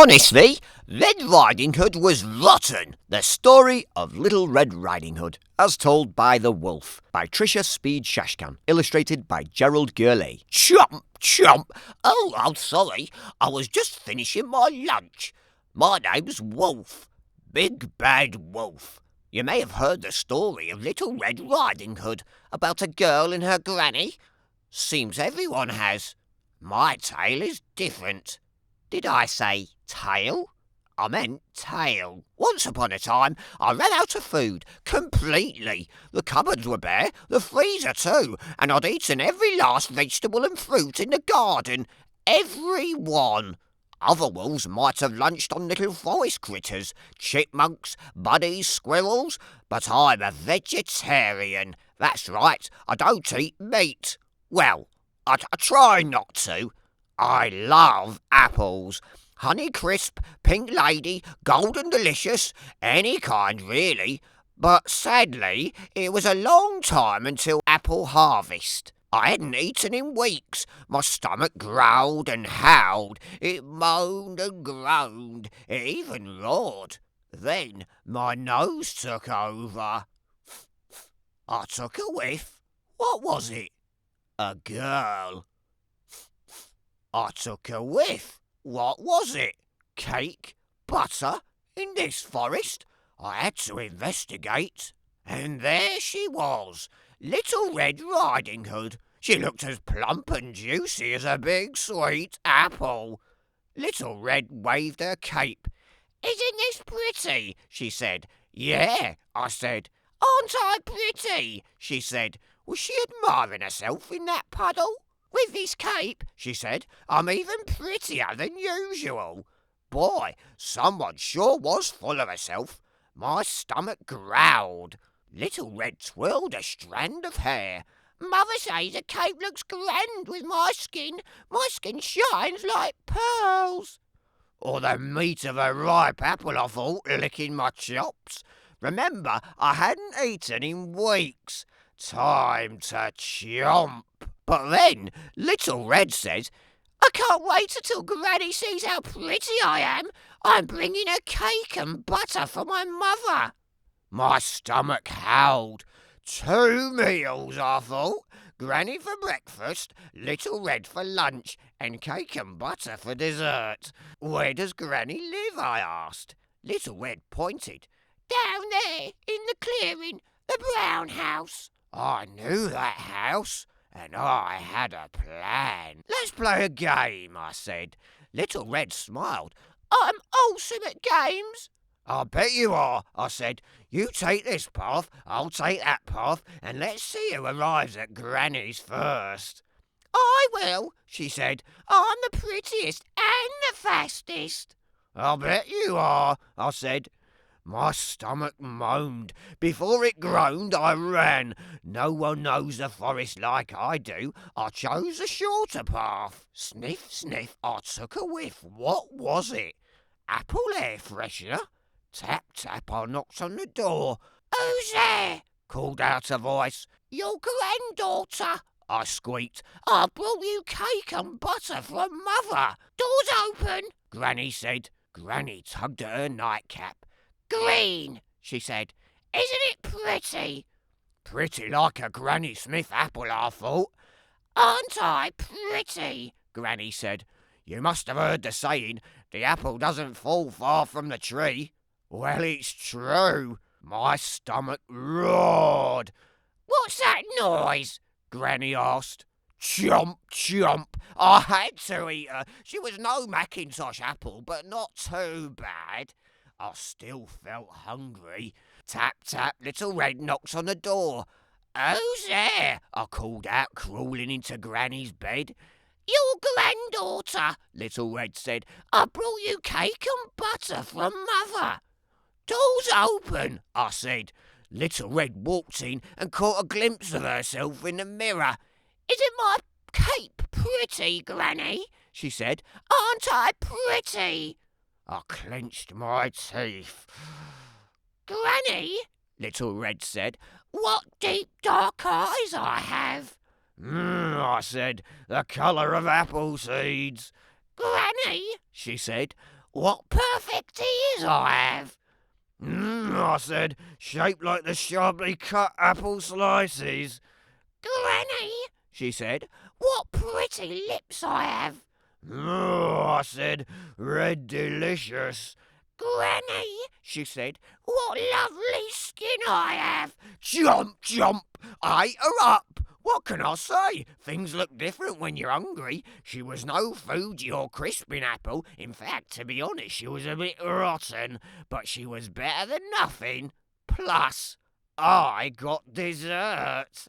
Honestly, Red Riding Hood was rotten. The story of Little Red Riding Hood, as told by the Wolf, by Tricia Speed Shashkan, illustrated by Gerald Gurley. Chomp, chomp. Oh, I'm sorry. I was just finishing my lunch. My name's Wolf. Big Bad Wolf. You may have heard the story of Little Red Riding Hood about a girl and her granny. Seems everyone has. My tale is different. Did I say tail? I meant tail. Once upon a time, I ran out of food, completely. The cupboards were bare, the freezer too, and I'd eaten every last vegetable and fruit in the garden. Every one. Other wolves might have lunched on little forest critters, chipmunks, bunnies, squirrels, but I'm a vegetarian. That's right, I don't eat meat. Well, I try not to. I love apples. Honey Crisp, Pink Lady, Golden Delicious, any kind really. But sadly, it was a long time until apple harvest. I hadn't eaten in weeks. My stomach growled and howled. It moaned and groaned. It even roared. Then my nose took over. I took a whiff. What was it? A girl. I took a whiff. What was it? Cake? Butter? In this forest? I had to investigate. And there she was, Little Red Riding Hood. She looked as plump and juicy as a big sweet apple. Little Red waved her cape. Isn't this pretty? She said. Yeah, I said. Aren't I pretty? She said. Was she admiring herself in that puddle? With this cape, she said, I'm even prettier than usual. Boy, someone sure was full of herself. My stomach growled. Little Red twirled a strand of hair. Mother says the cape looks grand with my skin. My skin shines like pearls. Or the meat of a ripe apple, I thought, licking my chops. Remember, I hadn't eaten in weeks. Time to chomp. But then Little Red says, I can't wait until Granny sees how pretty I am. I'm bringing her cake and butter for my mother. My stomach howled. 2 meals, I thought. Granny for breakfast, Little Red for lunch, and cake and butter for dessert. Where does Granny live? I asked. Little Red pointed. Down there, in the clearing, the brown house. I knew that house. And I had a plan. Let's play a game, I said. Little Red smiled. I'm awesome at games. I bet you are, I said. You take this path, I'll take that path, and let's see who arrives at Granny's first. I will, she said. I'm the prettiest and the fastest. I'll bet you are, I said. My stomach moaned. Before it groaned, I ran. No one knows the forest like I do. I chose a shorter path. Sniff, sniff, I took a whiff. What was it? Apple air freshener? Tap, tap, I knocked on the door. Who's there? Called out a voice. Your granddaughter, I squeaked. I brought you cake and butter from Mother. Door's open, Granny said. Granny tugged at her nightcap. Green, she said. Isn't it pretty? Pretty like a Granny Smith apple, I thought. Aren't I pretty? Granny said. You must have heard the saying, the apple doesn't fall far from the tree. Well, it's true. My stomach roared. What's that noise? Granny asked. Chomp, chomp. I had to eat her. She was no Macintosh apple, but not too bad. I still felt hungry. Tap, tap, Little Red knocks on the door. Who's there? I called out, crawling into Granny's bed. Your granddaughter, Little Red said. I brought you cake and butter from Mother. Door's open, I said. Little Red walked in and caught a glimpse of herself in the mirror. Isn't my cape pretty, Granny? She said. Aren't I pretty? I clenched my teeth. Granny, Little Red said, what deep dark eyes I have. I said, the colour of apple seeds. Granny, she said, What perfect ears I have! I said, shaped like the sharply cut apple slices. Granny, she said, what pretty lips I have. I said, red delicious. Granny, she said, what lovely skin I have. Jump, jump, I ate her up. What can I say? Things look different when you're hungry. She was no Fuji or crisping apple. In fact, to be honest, she was a bit rotten. But she was better than nothing. Plus, I got dessert.